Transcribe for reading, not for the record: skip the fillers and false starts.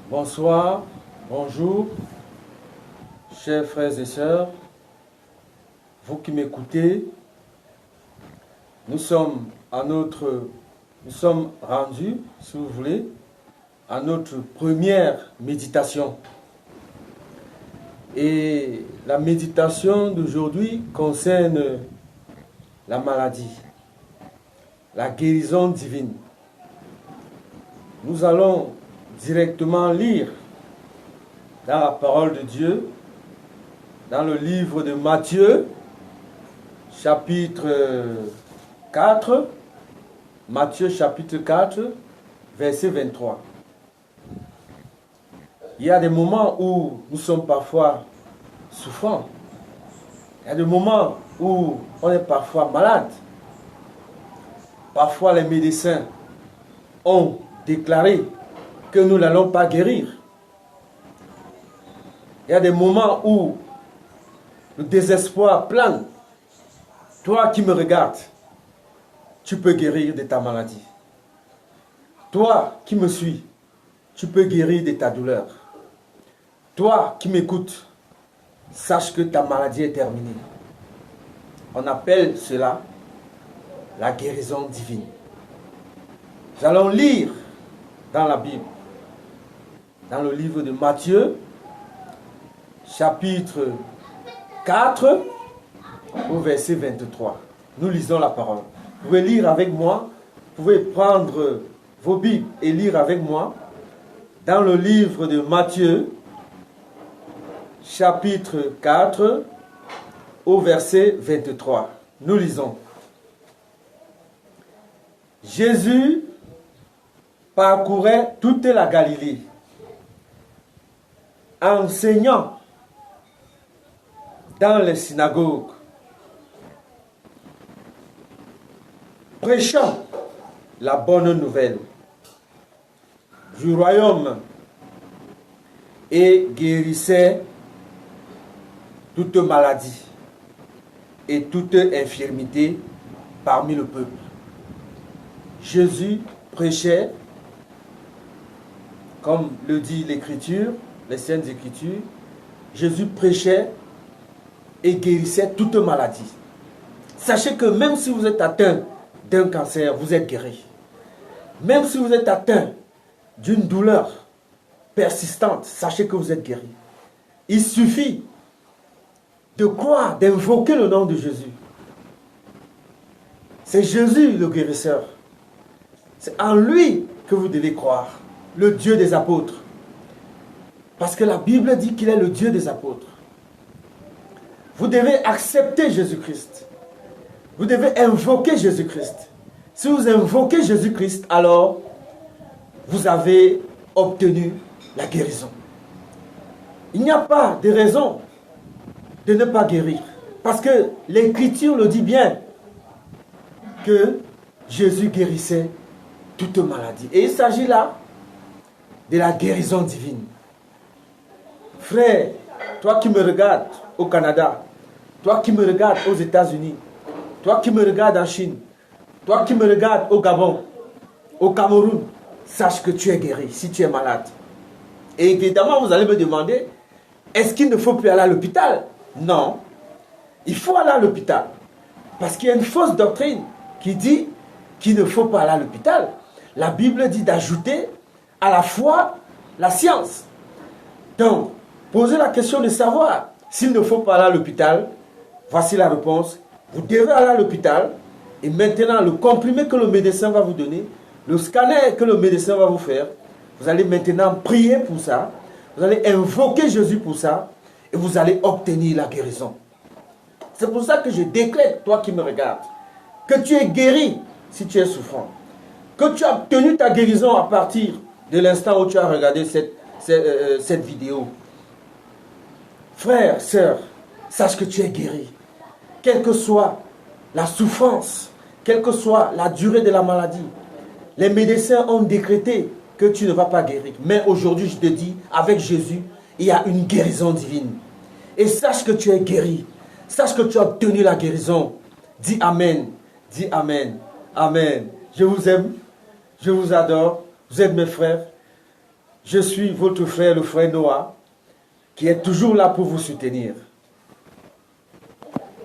Bonsoir, bonjour, chers frères et sœurs, vous qui m'écoutez, nous sommes rendus, si vous voulez, à notre première méditation. Et la méditation d'aujourd'hui concerne la maladie, la guérison divine. Nous allons directement lire dans la parole de Dieu, dans le livre de Matthieu, chapitre 4, Matthieu chapitre 4, verset 23. Il y a des moments où nous sommes parfois souffrants. Il y a des moments où on est parfois malade. Parfois les médecins ont déclaré que nous n'allons pas guérir. Il y a des moments où le désespoir plane. Toi qui me regardes, tu peux guérir de ta maladie. Toi qui me suis, tu peux guérir de ta douleur. Toi qui m'écoutes, sache que ta maladie est terminée. On appelle cela la guérison divine. Nous allons lire dans la Bible, dans le livre de Matthieu, chapitre 4, au verset 23. Nous lisons la parole. Vous pouvez lire avec moi, vous pouvez prendre vos Bibles et lire avec moi dans le livre de Matthieu, chapitre 4, au verset 23. Nous lisons. Jésus parcourait toute la Galilée, enseignant dans les synagogues, prêchant la bonne nouvelle du royaume et guérissait toute maladie et toute infirmité parmi le peuple. Jésus prêchait, comme le dit l'Écriture, les Saintes Écritures, Jésus prêchait et guérissait toute maladie. Sachez que même si vous êtes atteint d'un cancer, vous êtes guéri. Même si vous êtes atteint d'une douleur persistante, sachez que vous êtes guéri. Il suffit de croire, d'invoquer le nom de Jésus. C'est Jésus le guérisseur. C'est en lui que vous devez croire, le Dieu des apôtres. Parce que la Bible dit qu'il est le Dieu des apôtres. Vous devez accepter Jésus-Christ. Vous devez invoquer Jésus-Christ. Si vous invoquez Jésus-Christ, alors vous avez obtenu la guérison. Il n'y a pas de raison de ne pas guérir. Parce que l'Écriture le dit bien, que Jésus guérissait toute maladie. Et il s'agit là de la guérison divine. Frère, toi qui me regardes au Canada, toi qui me regardes aux États-Unis, toi qui me regardes en Chine, toi qui me regardes au Gabon, au Cameroun, sache que tu es guéri si tu es malade. Et évidemment, vous allez me demander, est-ce qu'il ne faut plus aller à l'hôpital? Non, il faut aller à l'hôpital. Parce qu'il y a une fausse doctrine qui dit qu'il ne faut pas aller à l'hôpital. La Bible dit d'ajouter à la foi la science. Donc, posez la question de savoir s'il ne faut pas aller à l'hôpital. Voici la réponse. Vous devez aller à l'hôpital. Et maintenant, le comprimé que le médecin va vous donner, le scanner que le médecin va vous faire, vous allez maintenant prier pour ça. Vous allez invoquer Jésus pour ça. Et vous allez obtenir la guérison. C'est pour ça que je déclare, toi qui me regardes, que tu es guéri si tu es souffrant. Que tu as obtenu ta guérison à partir de l'instant où tu as regardé cette vidéo. Frère, sœur, sache que tu es guéri. Quelle que soit la souffrance, quelle que soit la durée de la maladie, les médecins ont décrété que tu ne vas pas guérir. Mais aujourd'hui, je te dis, avec Jésus, il y a une guérison divine. Et sache que tu es guéri. Sache que tu as obtenu la guérison. Dis Amen. Dis Amen. Amen. Je vous aime. Je vous adore. Vous êtes mes frères. Je suis votre frère, le frère Noah, qui est toujours là pour vous soutenir.